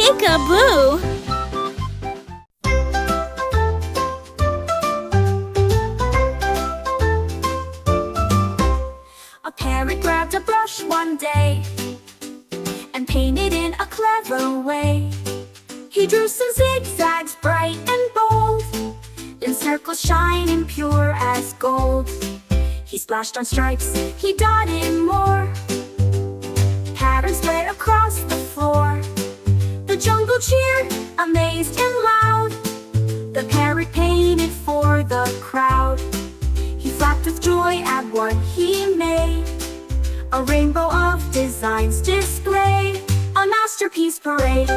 Peekaboo! A parrot grabbed a brush one day and painted in a clever way. He drew some zigzags bright and bold, in circles shining pure as gold. He splashed on stripes, he dotted more, patterns spread across the floor. The jungle cheered, amazed and loud. The parrot painted for the crowd. He flapped with joy at what he made, a rainbow of designs displayed, a masterpiece parade.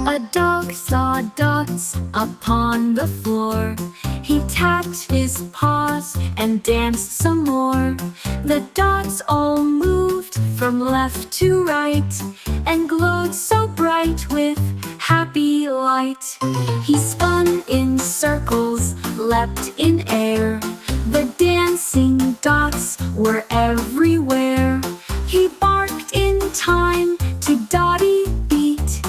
A dog saw dots upon the floor. He tapped his paws and danced some more. The dots all moved from left to right and glowed so bright with happy light. He spun in circles, leapt in air. The dancing dots were everywhere. He barked in time to Dotty beat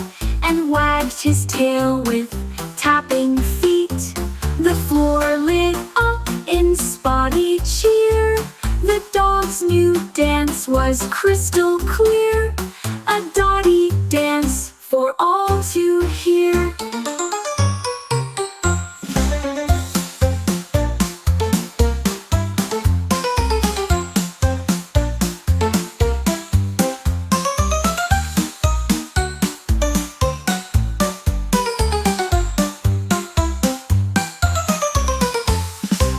and wagged his tail with tapping feet. The floor lit up in spotty cheer. The dog's new dance was crystal clear, a Dotty dance for all to hear.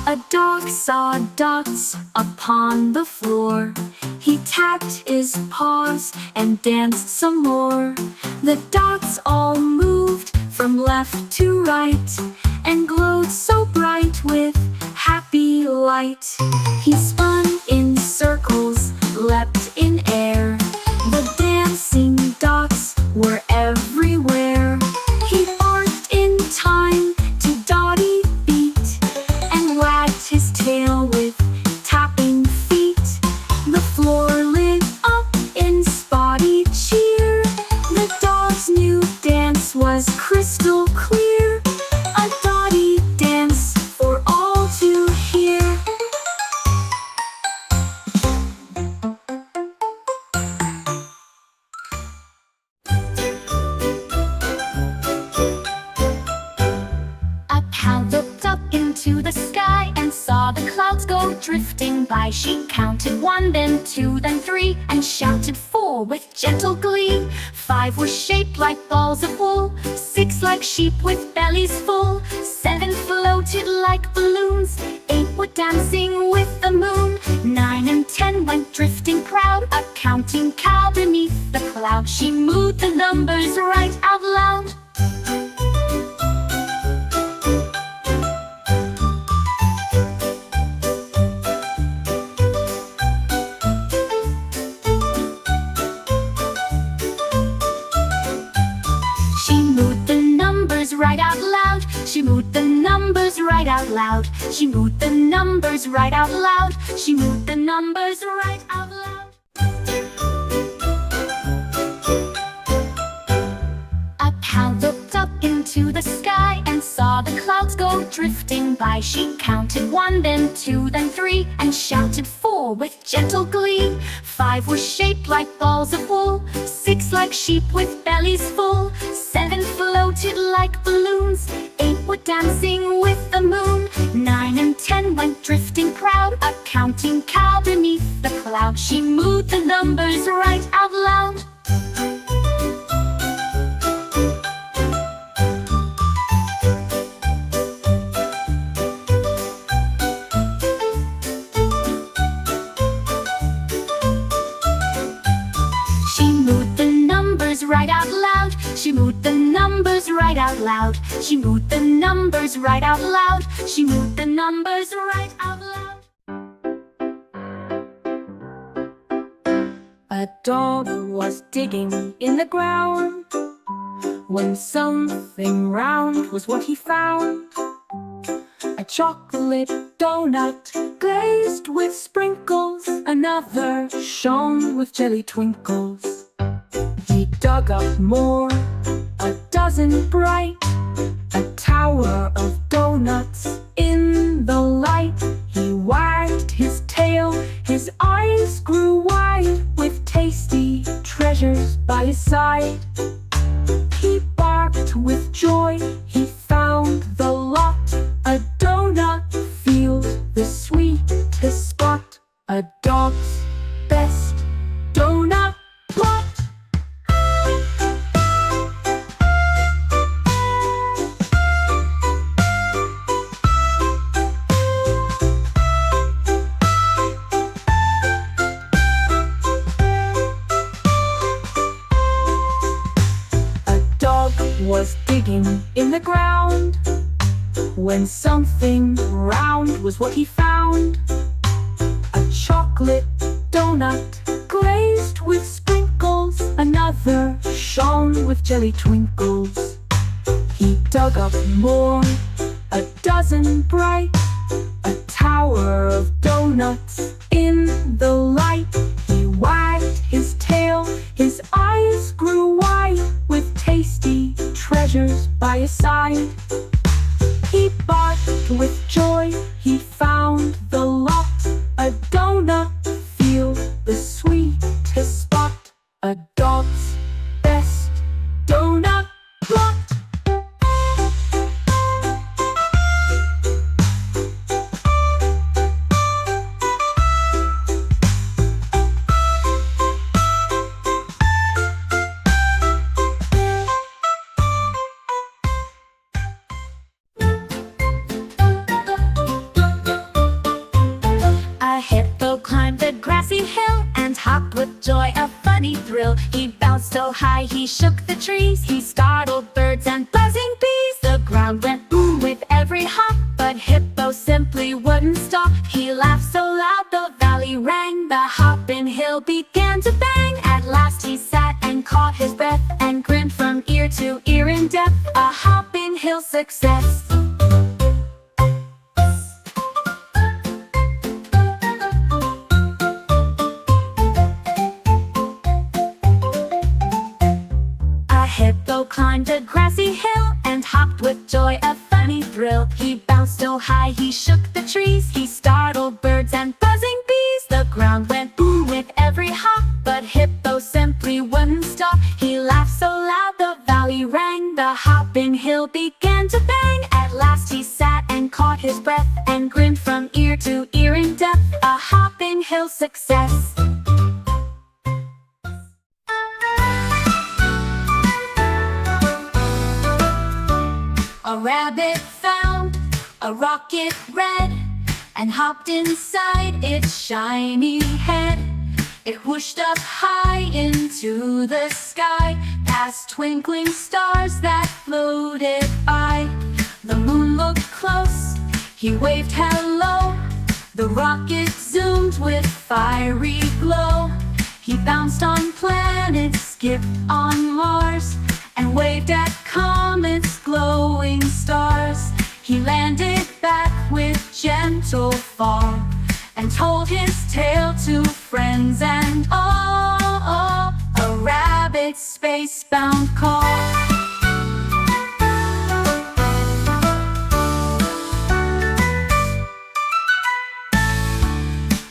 A dog saw dots upon the floor. He tapped his paws and danced some more. The dots all moved from left to right and glowed so bright with happy light. He spun in circles, leapt in air. The dancing dots were everywhere. He barked in time to Dotty beat and wagged his tail with tapping feet. The floor lit up in spotty cheer. The dog's new dance was crystal clear, a Dotty dance for all to hear. A cow looked up into the sky and saw the clouds go drifting by. She counted 1, then 2, then 3, and shouted 4 with gentle glee. 5 were shaped like balls of wool, 6 like sheep with bellies full, 7 floated like balloons, 8 were dancing with the moon, 9 and 10 went drifting proud, a counting cow beneath the cloud. She moved the numbers right out loud. She moved the numbers right out loud. She moved the numbers right out loud. She moved the numbers right out loud. She moved the numbers right out loud. A cow looked up into the sky and saw the clouds go drifting by. She counted 1, then 2, then 3, and shouted 4 with gentle glee. 5 were shaped like balls of wool, 6 like sheep with bellies full, 7 floated like balloons, 8 were dancing with the moon, 9 and 10 went drifting proud, a counting cow beneath the cloud. She moved the numbers right out loud. She moved the numbers right out loud. loud. She moved the numbers right out loud. She moved the numbers right out loud. She moved the numbers right out loud. A dog was digging in the ground when something round was what he found. A chocolate donut glazed with sprinkles, another shone with jelly twinkles. He dug up more, a dozen bright, a tower of donuts in the light. He wagged his tail, his eyes grew wide with tasty treasures by his side. He barked with joy, he found the lot, a donut field, the sweetest spot, a dog's best donut plot. Was digging in the ground when something round was what he found. A chocolate donut glazed with sprinkles, another shone with jelly twinkles. He dug up more, a dozen bright, a tower of donuts in the light. He wagged his tail, his eyes grew wide with tasty treasures by his side. He barked with joy, he found the lot, a donut field, the sweetest spot, a dog's best donut plot. With joy, a funny thrill. He bounced so high, he shook the trees. He startled birds and buzzing bees. The ground went boom with every hop, but Hippo simply wouldn't stop. He laughed so loud the valley rang. The hopping hill began to bang. At last he sat and caught his breath and grinned from ear to ear in depth. A hopping hill success. Hippo climbed a grassy hill and hopped with joy, a funny thrill. He bounced so high, he shook the trees. He startled birds and buzzing bees. The ground went boom with every hop, but Hippo simply wouldn't stop. He laughed so loud the valley rang. The hopping hill began to bang. At last he sat and caught his breath and grinned from ear to ear in depth. A hopping hill success. A rabbit found a rocket red and hopped inside its shiny head. It whooshed up high into the sky, past twinkling stars that floated by. The moon looked close, he waved hello. The rocket zoomed with fiery glow. He bounced on planets, skipped on Mars, and waved at comets, glowing stars. He landed back with gentle fall and told his tale to friends and all. A rabbit's space-bound call.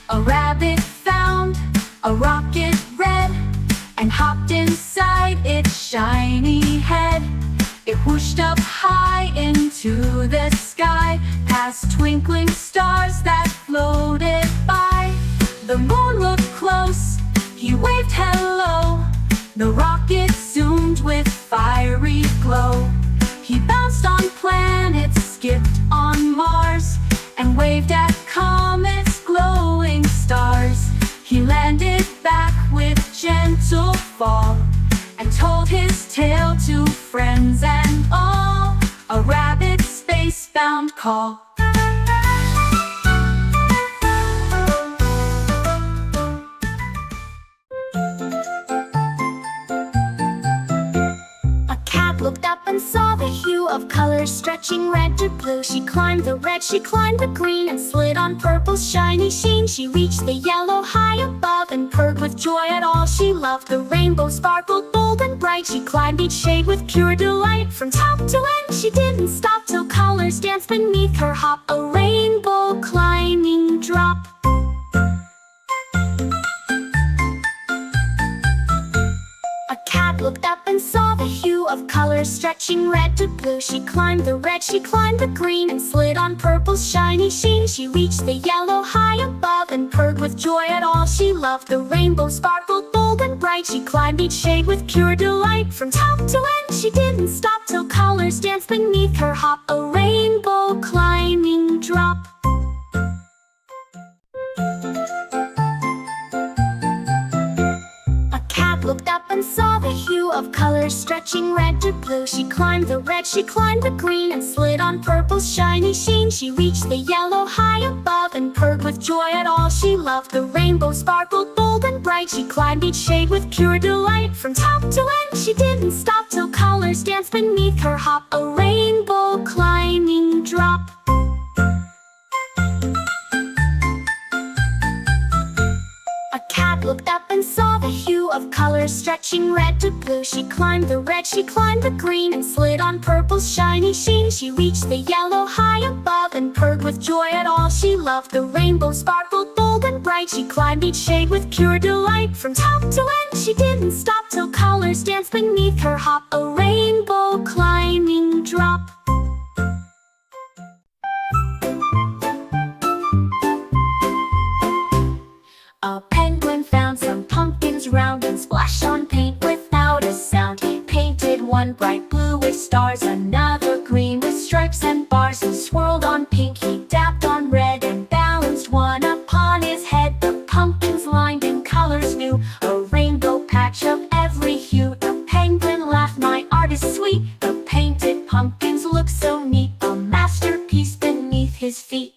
A rabbit found a rocket red and hopped inside its shiny head. It whooshed up high into the sky, past twinkling stars that floated by. The moon looked close, he waved hello. The rocket zoomed with fiery glow. He bounced on planets, skipped on Mars, and waved at comets, glowing stars. He landed back with gentle fall and told his tale looked up and saw the hue of colors stretching red to blue. She climbed the red, she climbed the green, and slid on purple's shiny sheen. She reached the yellow high above and purred with joy at all she loved. The rainbow sparkled bold and bright. She climbed each shade with pure delight. From top to end she didn't stop till colors danced beneath her hop. A rainbow climbing drop. A cat looked up and saw the hue of colors stretching red to blue. She climbed the red, she climbed the green, and slid on purple's shiny sheen. She reached the yellow high above and purred with joy at all she loved. The rainbow sparkled bold and bright. She climbed each shade with pure delight. From top to end she didn't stop till colors danced beneath her hop. A rainbow climbing drop. Looked up and saw the hue of colors stretching red to blue. She climbed the red, she climbed the green, and slid on purple's shiny sheen. She reached the yellow high above and purred with joy at all she loved. The rainbow sparkled bold and bright. She climbed each shade with pure delight. From top to end she didn't stop till colors danced beneath her hop. A rainbow climbing drop. A cat looked up and saw the hue of colors stretching red to blue. She climbed the red, she climbed the green, and slid on purple's shiny sheen. She reached the yellow high above and purred with joy at all she loved. The rainbow sparkled bold and bright. She climbed each shade with pure delight. From top to end she didn't stop till colors danced beneath her hop. A rainbow climbing drop. A penguin found some pumpkins round and splashed on paint without a sound. He painted one bright blue with stars, another green with stripes and bars. He swirled on pink, he dabbed on red, and balanced one upon his head. The pumpkins lined in colors new, a rainbow patch of every hue. The penguin laughed, "My art is sweet." The painted pumpkins look so neat, a masterpiece beneath his feet.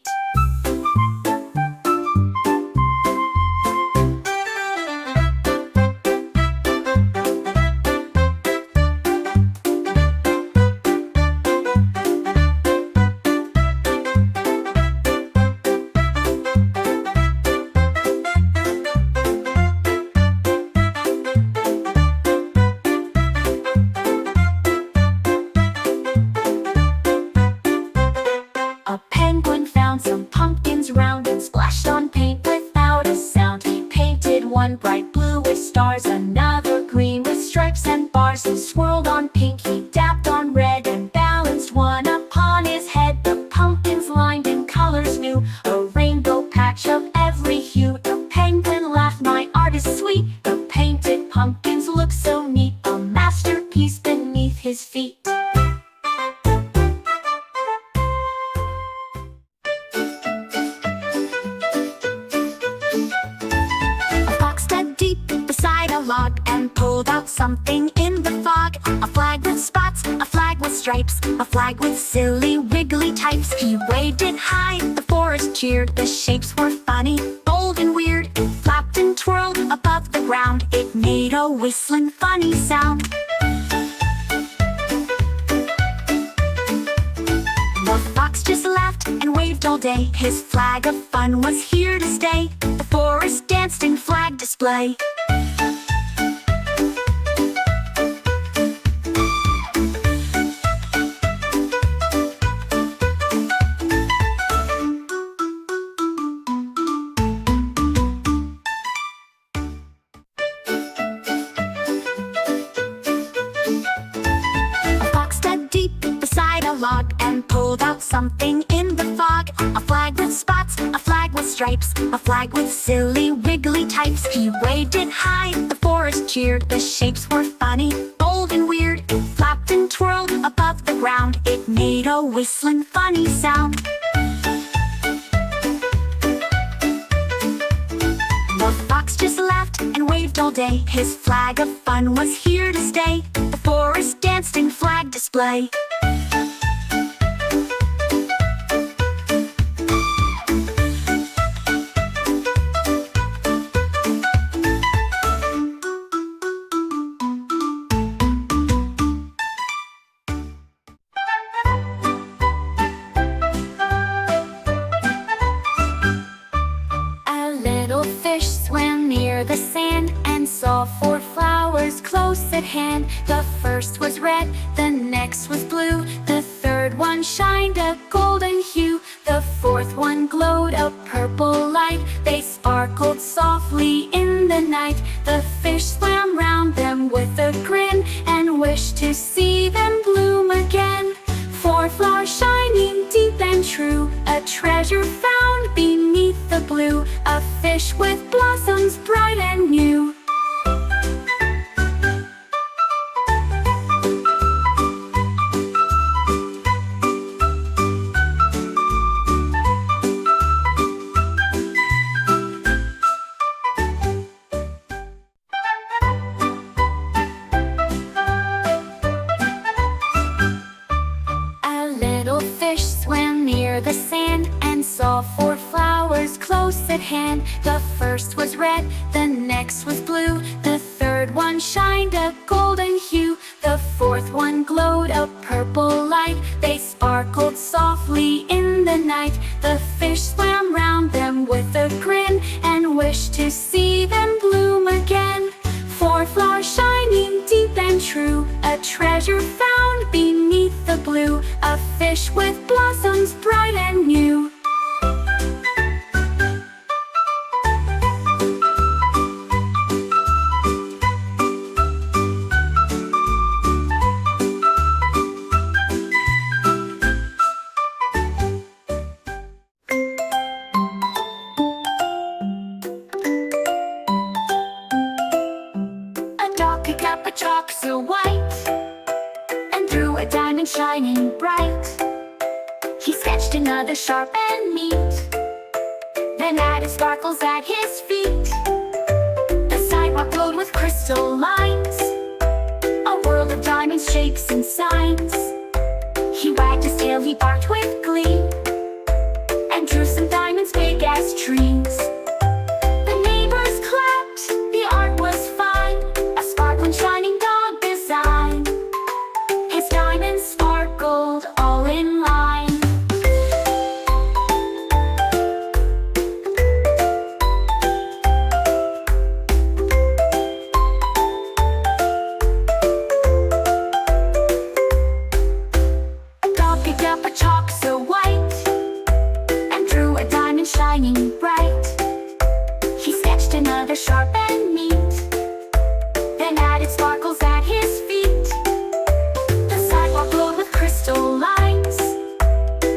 A penguin found some pumpkins round and splashed on paint without a sound. He painted one bright blue with stars, another green with stripes and bars. He swirled on pink, he dabbed on red, and balanced one upon his head. The pumpkins lined in colors new, a rainbow patch of every hue. The penguin laughed, "My art is sweet." The painted pumpkins look so neat, a masterpiece beneath his feet. Log and pulled out something in the fog. A flag with spots, a flag with stripes, a flag with silly wiggly types. He waved it high, the forest cheered. The shapes were funny, bold and weird. It flapped and twirled above the ground. It made a whistling funny sound. The fox just laughed and waved all day. His flag of fun was here to stay. The forest danced in flag display. Log and pulled out something in the fog. A flag with spots, a flag with stripes, a flag with silly wiggly types. He waved it high, the forest cheered. The shapes were funny, bold and weird. It flapped and twirled above the ground. It made a whistling funny sound. The fox just laughed and waved all day. His flag of fun was here to stay. The forest danced in flag display. first was red, the next was blue, the third one shined a golden hue, the fourth one glowed a purple light. They sparkled softly in the night. The fish swam round them with a grin and wished to see them bloom again. Four flowers shining deep and true, a treasure found beneath the blue, a fish with blossoms bright and new. Fish swam near the sand and saw four flowers close at hand. The first was red, the next was blue, the third one shined a golden hue, the fourth one glowed a purple light. They sparkled softly in the night. The fish swam round them with a grin and wished to see them bloom again. Four flowers shining deep and true, a treasure found beneath the blue, a fish with blossoms bright and new. A dog picked up a chalk so white and threw a diamond shining bright. He sketched another sharp and neat, then added sparkles at his feet. The sidewalk glowed with crystal lines, a world of diamonds, shapes, and signs. He wagged his tail, he barked with glee, and drew some diamonds big as trees. The neighbors clapped, the art was fine, a sparkling shining dog design. His diamonds sparkled all in line. Picked up a chalk so white and drew a diamond shining bright. He sketched another sharp and neat, then added sparkles at his feet. The sidewalk glowed with crystal lines,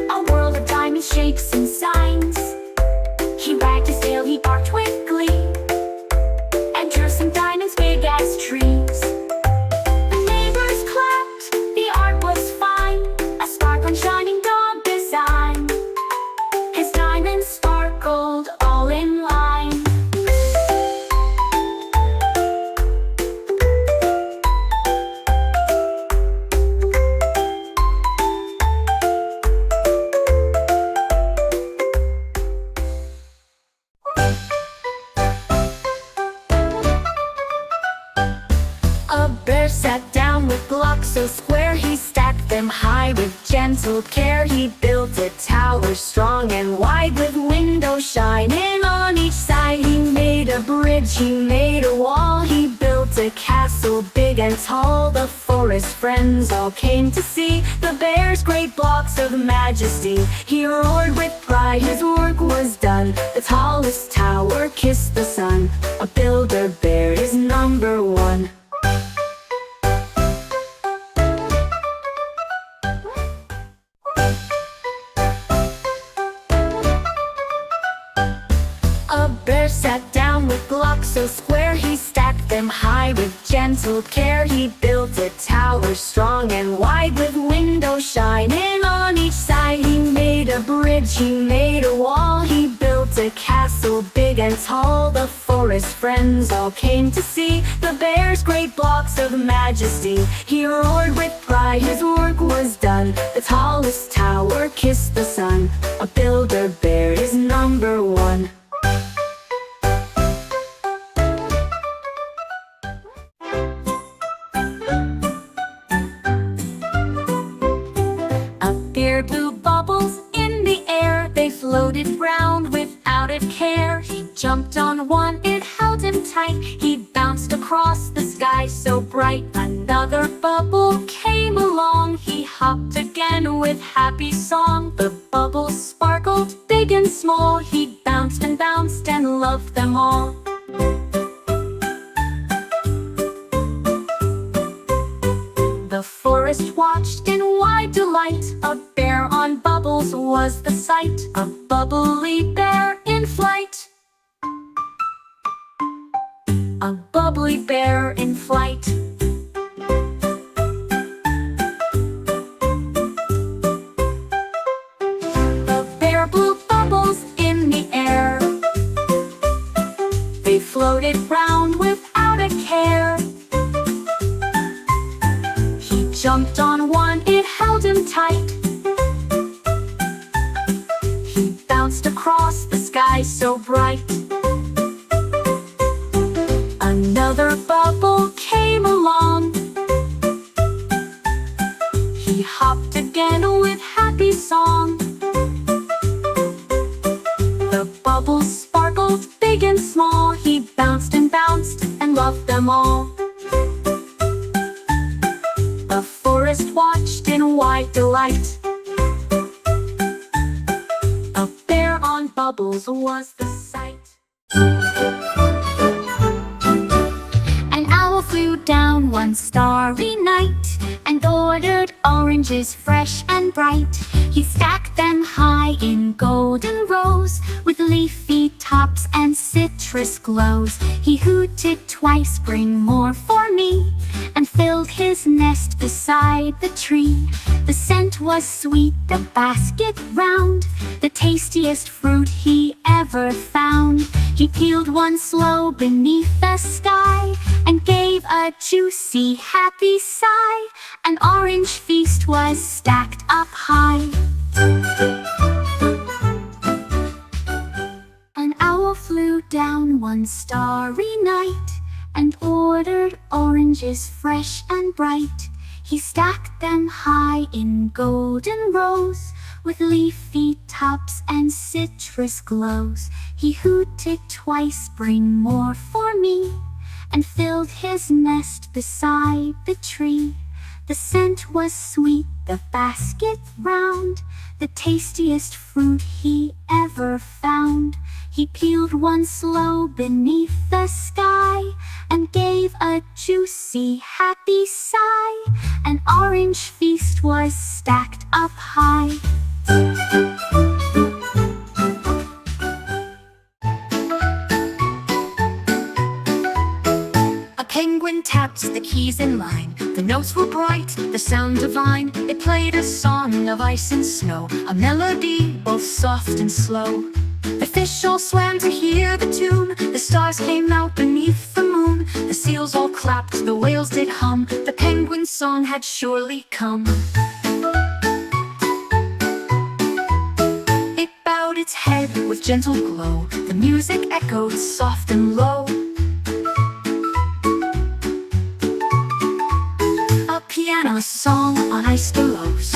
a world of diamond shapes and signs. He wagged his tail, he barked with glee, and drew some diamonds big as trees. The neighbors clapped, the art was fine, a sparkling shining dog design. His diamonds sparkled all in line. A bear sat down with blocks so square, he stacked them high with gentle care. He built a tower strong and wide with windows shining on each side. He made a bridge, he made a wall, he built a castle big and tall. The forest friends all came to see the bear's great blocks of majesty. He roared with pride, his work was done. The tallest tower kissed the sun. A builder bear is number one. A bear sat down with blocks so square, he stacked them high with gentle care. He built a tower strong and wide with windows shining on each side. He made a bridge, he made a wall, he built a castle big and tall. The forest friends all came to see the bear's great blocks of majesty. He roared with pride, his work was done. The tallest tower kissed the sun. A builder bear is number one. Bear blew bubbles in the air, they floated round without a care. He jumped on one, it held him tight, he bounced across the sky. sky so bright. Another bubble came along. He hopped again with happy song. The bubbles sparkled big and small. He bounced and loved them all. The forest watched in wide delight. A bear on bubbles was the sight. A bubbly bear in flight. A bubbly bear in flight. The bear blew bubbles in the air. They floated round without a care. He jumped on one, it held him tight. He bounced across the sky so bright. Another bubble came along. He hopped again with happy song. The bubbles sparkled big and small. He bounced and loved them all. The forest watched in wide delight. A bear on bubbles was the sight. Flew down one starry night and ordered oranges fresh and bright. He stacked them high in golden rows with leafy tops and citrus glows. He hooted twice, "Bring more for me," and filled his nest beside the tree. The scent was sweet, the basket round, the tastiest fruit he ever found. He peeled one slow beneath the sky and gave a juicy, happy sigh. An orange feast was stacked up high. An owl flew down one starry night and ordered oranges fresh and bright. He stacked them high in golden rows with leafy tops and citrus glows. He hooted twice, "Bring more for me," and filled his nest beside the tree. The scent was sweet, the basket round, the tastiest fruit he ever found. He peeled one slow beneath the sky and gave a juicy, happy sigh. An orange feast was stacked up high. A penguin tapped the keys in line. The notes were bright, the sound divine. It played a song of ice and snow, a melody both soft and slow. The fish all swam to hear the tune. The stars came out beneath the moon. The seals all clapped, the whales did hum. The penguin's song had surely come. It bowed its head with gentle glow. The music echoed soft and low. A piano song on ice billows.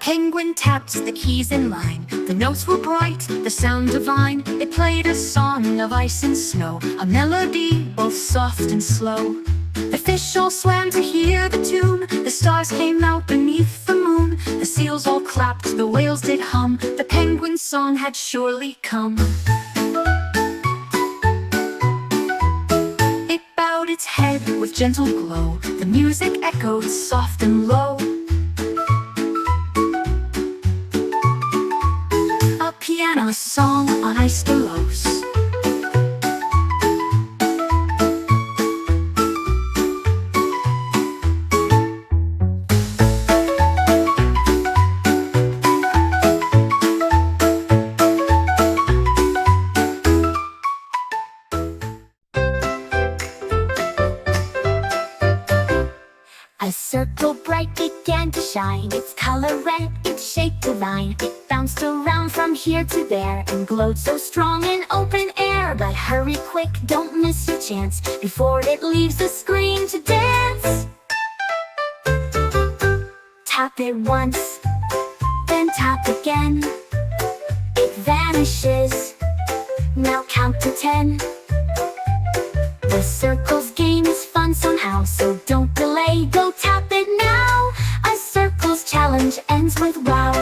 Penguin tapped the keys in line. The notes were bright, the sound divine. It played a song of ice and snow, a melody both soft and slow. The fish all swam to hear the tune. The stars came out beneath the moon. The seals all clapped, the whales did hum. The penguin's song had surely come. It bowed its head with gentle glow. The music echoed soft and low. Piano song on ice billows. A A circle bright began to shine. Its color red, its shape divine. It bounced around from here to there and glowed so strong in open air. But hurry quick, don't miss your chance before it leaves the screen to dance. Tap it once, then tap again. It vanishes. Now count to 10. The circles game is fun somehow, so don't delay, go tap it now. A circles challenge ends with wow.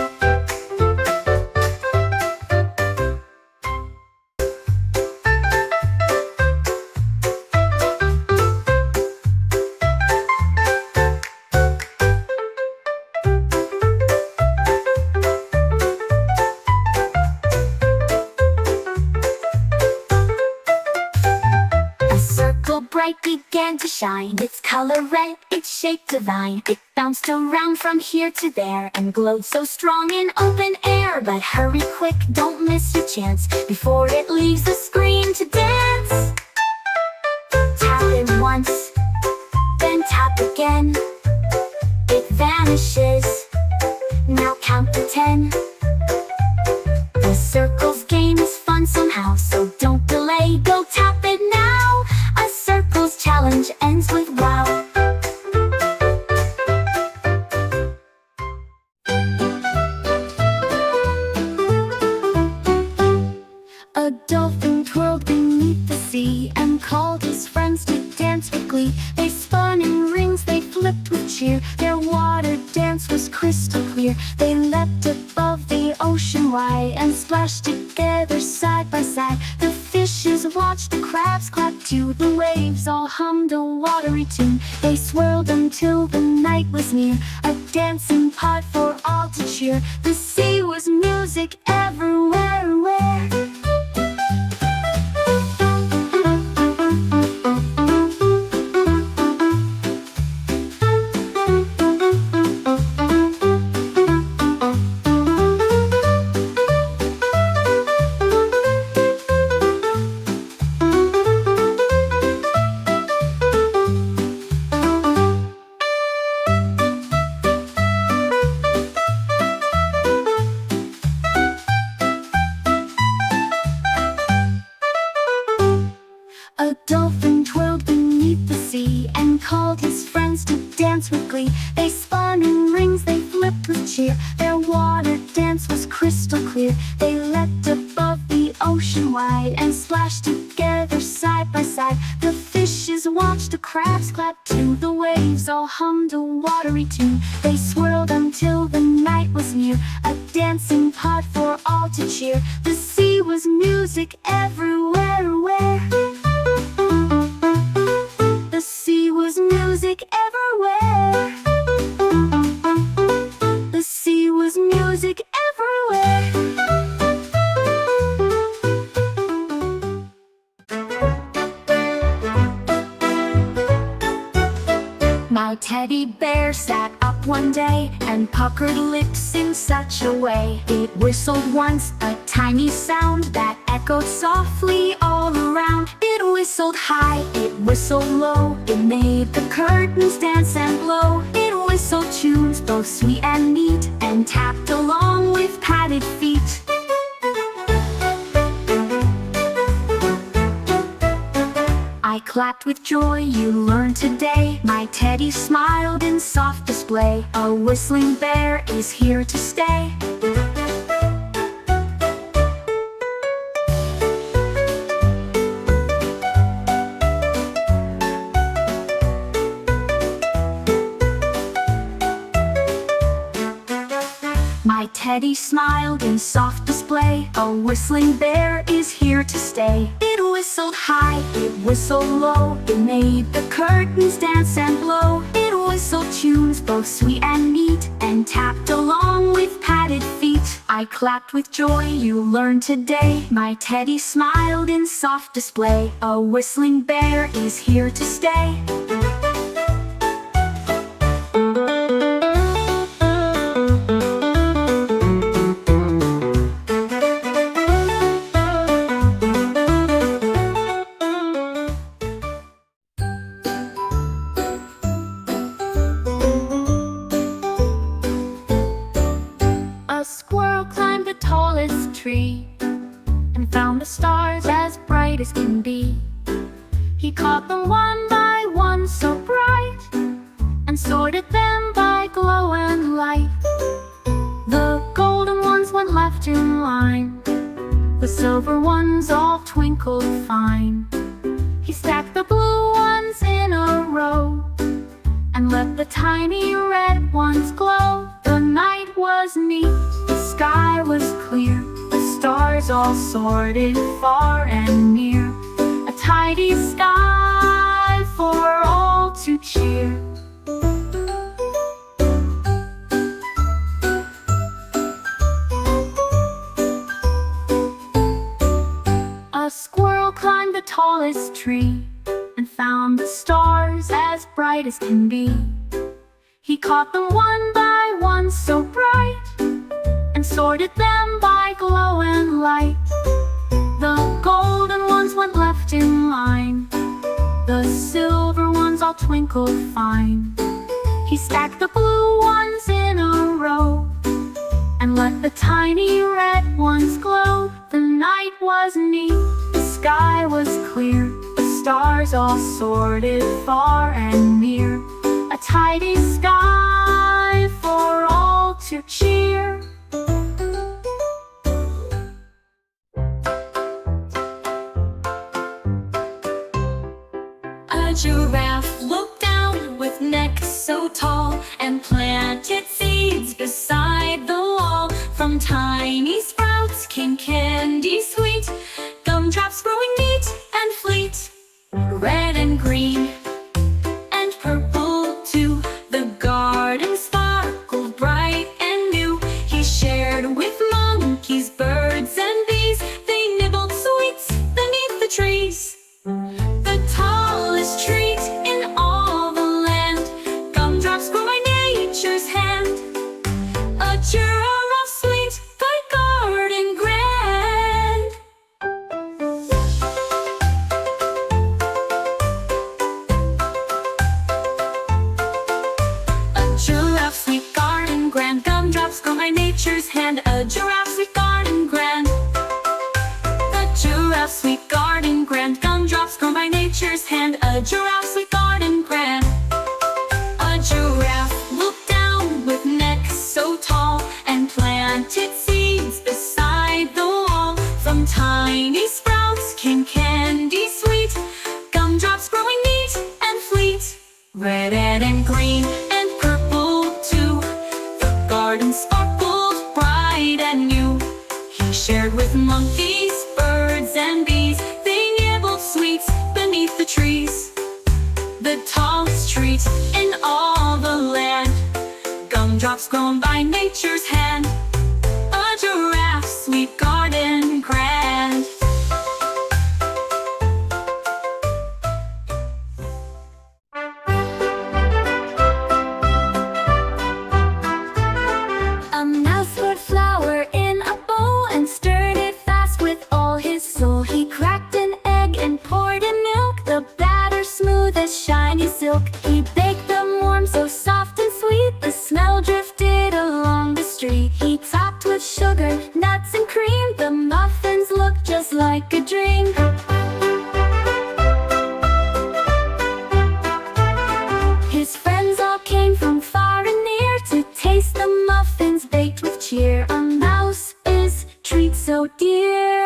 Bright began to shine. Its color red, its shape divine. It bounced around from here to there and glowed so strong in open air. But hurry quick, don't miss your chance before it leaves the screen to dance. Tap it once, then tap again. It vanishes. Now count to 10. The circles game is fun somehow, so don't delay, go tap it now. A circles challenge ends with wow. A dolphin twirled beneath the sea and called his friends to dance with glee. They spun in rings, they flipped with cheer. Their water dance was crystal clear. They leapt above the ocean wide and splashed together side by side. The fishes watched, the crabs clapped too. The waves all hummed a watery tune. They swirled until the night was near, a dancing pot for all to cheer. The sea was music everywhere, where a dolphin twirled beneath the sea and called his friends to dance with glee. They spun in rings, they flipped with cheer. Their water dance was crystal clear. They leapt above the ocean wide and splashed together side by side. The fishes watched, the crabs clapped too. The waves all hummed a watery tune. They swirled until the night was near, a dancing pot for all to cheer. The sea was music everywhere, where the sea was music everywhere. The sea was music everywhere. My teddy bear sat up one day and puckered lips in such a way. It whistled once, a tiny sound that echoed softly all around. It whistled high, it whistled low. It made the curtains dance and blow. It whistled tunes both sweet and neat and tapped along with padded feet. I clapped with joy, you learned today. My teddy smiled in soft display. A whistling bear is here to stay. My teddy smiled in soft display. A whistling bear is here to stay. It whistled high, it whistled low. It made the curtains dance and blow. It whistled tunes both sweet and neat and tapped along with padded feet. I clapped with joy, you learned today. My teddy smiled in soft display. A whistling bear is here to stay. as can be. He caught them one by one so bright, and sorted them by glow and light. The golden ones went left in line, the silver ones all twinkled fine. He stacked the blue ones in a row, and let the tiny red ones glow. The night was neat, the sky was clear, the stars all sorted far and near. A tidy sky for all to cheer. A squirrel climbed the tallest tree and found the stars as bright as can be. He caught them one by one so bright, and sorted them by glow and light. The golden ones went left in line, the silver ones all twinkled fine. He stacked the blue ones in a row, and let the tiny red ones glow. The night was neat, the sky was clear, the stars all sorted far and near. A tidy sky for all to cheer. A giraffe looked down with neck so tall, and planted seeds beside the wall. From tiny sprouts came candy sweet, gumdrops growing neat and fleet. Red and green and purple too, the garden sparkled bright and new. He shared with monkeys, birds and bees, they nibbled sweets beneath the trees. The tallest treat in all the land, gumdrops grow by nature's hand. A giraffe sweet by garden grand. A giraffe sweet garden grand, gumdrops grow by nature's hand. A giraffe sweet garden grand. A giraffe sweet garden grand, gumdrops grown by nature's hand. A giraffe sweet garden grand. A giraffe looked down with neck so tall, and planted seeds beside the wall. From tiny sprouts came candy sweet, gumdrops growing neat and fleet. Red and green and purple too, the garden sparkled bright and new. He shared with monkeys, birds and bees, they nibbled sweets beneath the trees. The tallest trees in all the land, gumdrops grown by nature's hand. A giraffe sweet garden grand. A mouse put flour in a bowl and stirred it fast with all his soul. He cracked an egg and poured in milk, the batter smooth as shiny silk. He baked them warm, so soft and sweet, the smell drifted along the street. He topped with sugar, nuts and cream, the muffins looked just like a dream. His friends all came from far and near to taste the muffins baked with cheer. A mouse is treat so dear.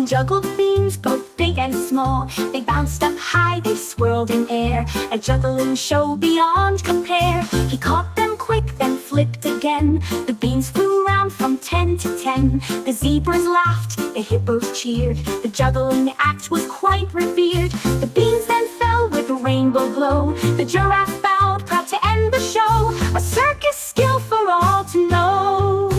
and juggled beans, both big and small. They bounced up high, they swirled in air, a juggling show beyond compare. He caught them quick, then flipped again. The beans flew round from 10 to 10. The zebras laughed, the hippos cheered. The juggling act was quite revered. The beans then fell with a rainbow glow. The giraffe bowed, proud to end the show. A circus skill for all to know.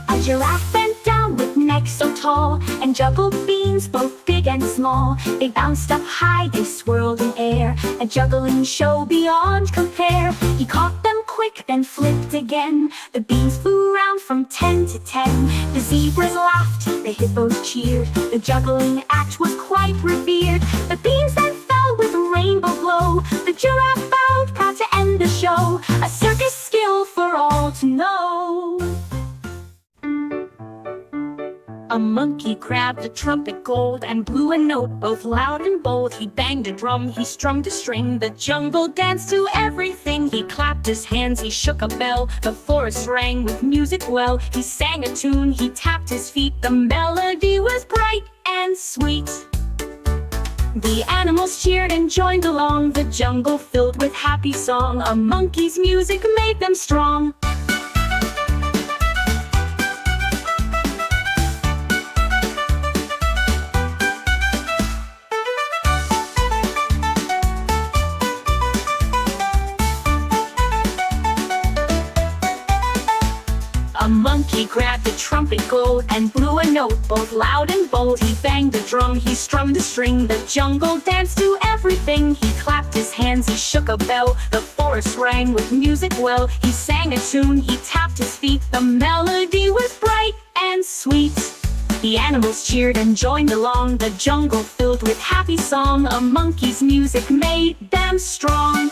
A giraffe bent down with neck so tall, and juggled beans both big and small. They bounced up high, they swirled in air, a juggling show beyond compare. He caught them quick, then flipped again. The beans flew round from 10 to 10. The zebras laughed, the hippos cheered. The juggling act was quite revered. The beans then fell with a rainbow glow. The giraffe bowed, proud to end the show. A circus skill for all to know. A monkey grabbed a trumpet gold and blew a note both loud and bold. He banged a drum, he strummed a string, the jungle danced to everything. He clapped his hands, he shook a bell, the forest rang with music well. He sang a tune, he tapped his feet, the melody was bright and sweet. The animals cheered and joined along, the jungle filled with happy song. A monkey's music made them strong. A monkey grabbed the trumpet gold and blew a note both loud and bold. He banged the drum, he strummed a string, the jungle danced to everything. He clapped his hands, he shook a bell, the forest rang with music well. He sang a tune, he tapped his feet, the melody was bright and sweet. The animals cheered and joined along, the jungle filled with happy song. A monkey's music made them strong.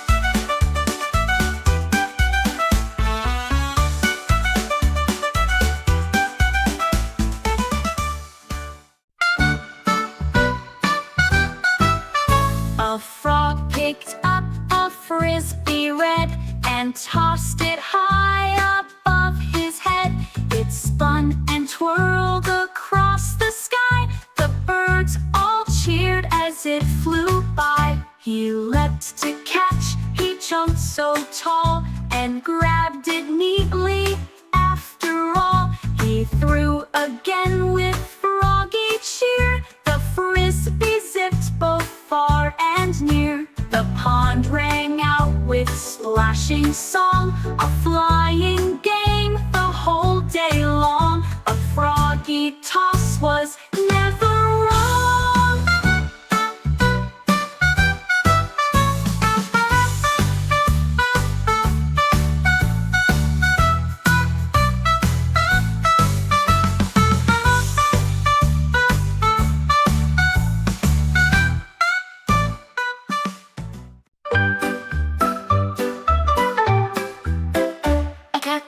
A frog picked up a frisbee red and tossed it high above his head. It spun and twirled across the sky. The birds all cheered as it flew by. He leapt to catch, he jumped so tall and grabbed it neatly. After all, he threw again with froggy cheer. The frisbee zipped both far and near. The pond rang out with splashing song, a flying game the whole day long. A froggy toss was never wrong.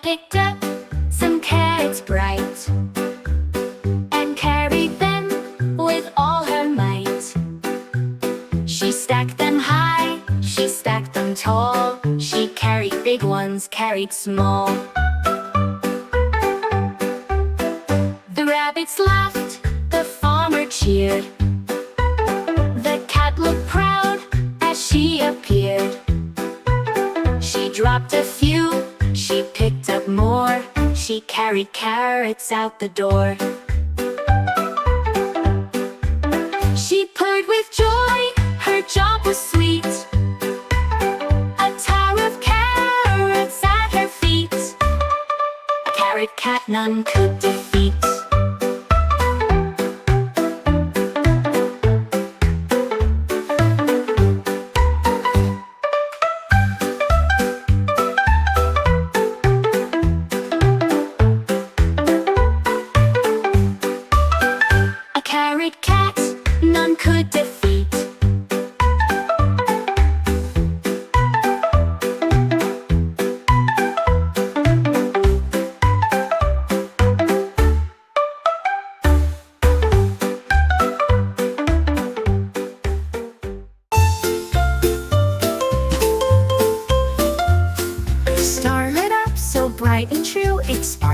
Picked up some carrots bright and carried them with all her might. She stacked them high, she stacked them tall. She carried big ones, carried small. The rabbits laughed, the farmer cheered. The cat looked proud as she appeared. She dropped a few, she picked up more. She carried carrots out the door. She purred with joy, her job was sweet. A tower of carrots at her feet. A carrot cat none could defeat. Carrot cat, none could defeat.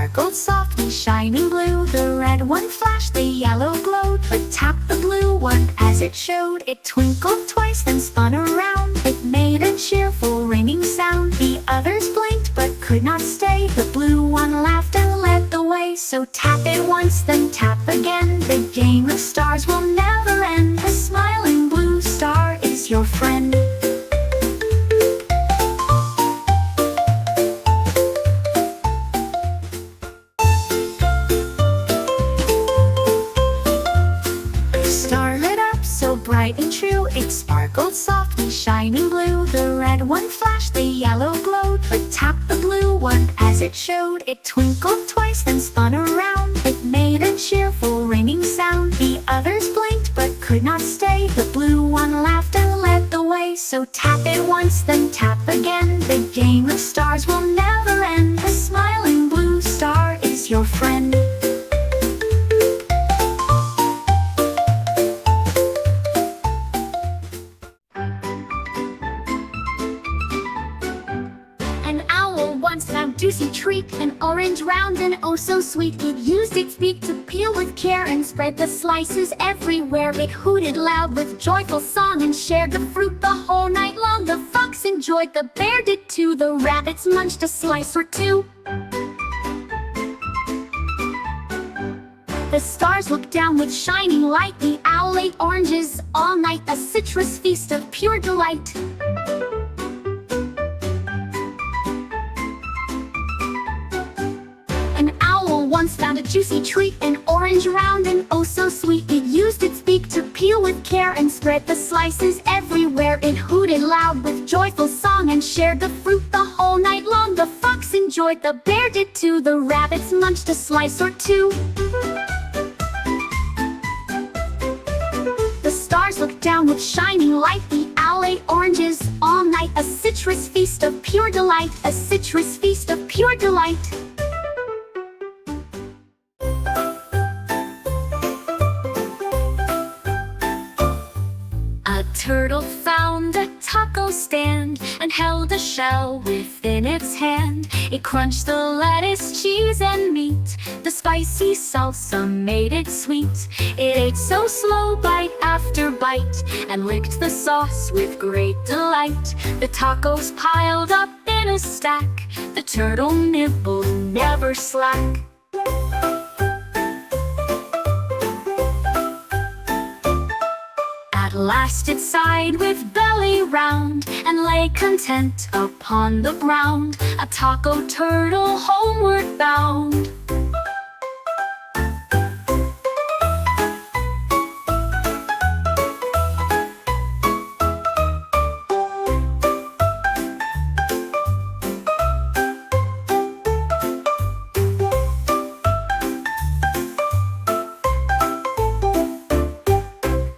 sparkled softly, shining blue. The red one flashed, the yellow glowed, but tapped the blue one as it showed. It twinkled twice, then spun around. It made a cheerful ringing sound. The others blinked, but could not stay. The blue one laughed and led the way. So tap it once, then tap again. The game of stars will never end. A smiling blue star is your friend. Bright and true, it sparkled softly, shining blue. The red one flashed, the yellow glowed, but tapped the blue one as it showed. It twinkled twice, then spun around. It made a cheerful ringing sound. The others blinked, but could not stay. The blue one laughed and led the way. So tap it once, then tap again. The game of stars will never end. A smiling blue star is your friend. Found juicy treat, an orange round and oh so sweet. It used its beak to peel with care and spread the slices everywhere. It hooted loud with joyful song and shared the fruit the whole night long. The fox enjoyed, the bear did too. The rabbits munched a slice or two. The stars looked down with shining light. The owl ate oranges all night, a citrus feast of pure delight. Once found a juicy treat, an orange round and oh so sweet. It used its beak to peel with care and spread the slices everywhere. It hooted loud with joyful song and shared the fruit the whole night long. The fox enjoyed, the bear did too. The rabbits munched a slice or two. The stars looked down with shining light. The owl ate oranges all night, a citrus feast of pure delight. A citrus feast of pure delight. A turtle found a taco stand and held a shell within its hand. It crunched the lettuce, cheese, and meat. The spicy salsa made it sweet. It ate so slow, bite after bite, and licked the sauce with great delight. The tacos piled up in a stack. The turtle nibbled, never slack. At last it sighed with belly round and lay content upon the ground, a taco turtle homeward bound.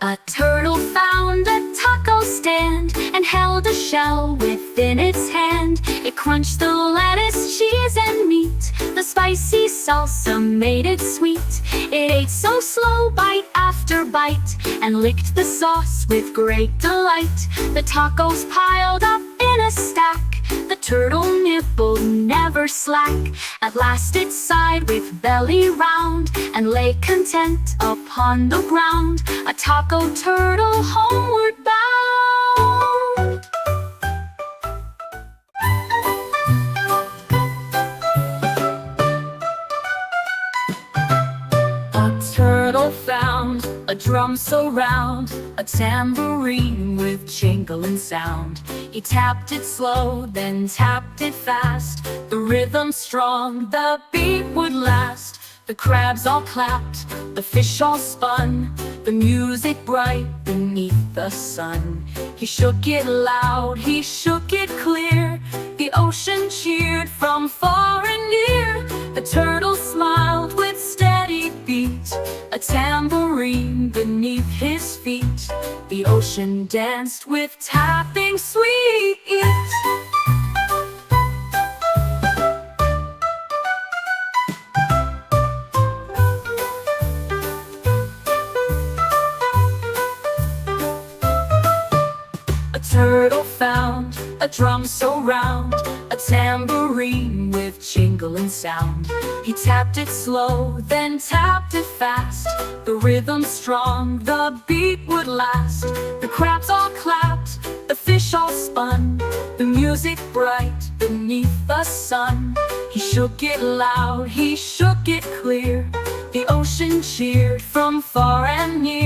A turtle found a taco stand and held a shell within its hand. It crunched the lettuce, cheese, and meat. The spicy salsa made it sweet. It ate so slow, bite after bite, and licked the sauce with great delight. The tacos piled up in a stack. The turtle nibbled, never slack. At last it sighed with belly round and lay content upon the ground, a taco turtle homeward bound. A turtle found a drum so round, a tambourine with jingling sound. He tapped it slow, then tapped it fast. The rhythm strong, the beat would last. The crabs all clapped, the fish all spun, the music bright beneath the sun. He shook it loud, he shook it clear. The ocean cheered from far and near. The turtle smiled with steady beat, a tambourine beneath his feet. The ocean danced with tapping sweet. A turtle found a drum so round, a tambourine with jingling sound. He tapped it slow, then tapped it fast. The rhythm strong, the beat would last. The crabs all clapped, the fish all spun, the music bright beneath the sun. He shook it loud, he shook it clear. The ocean cheered from far and near.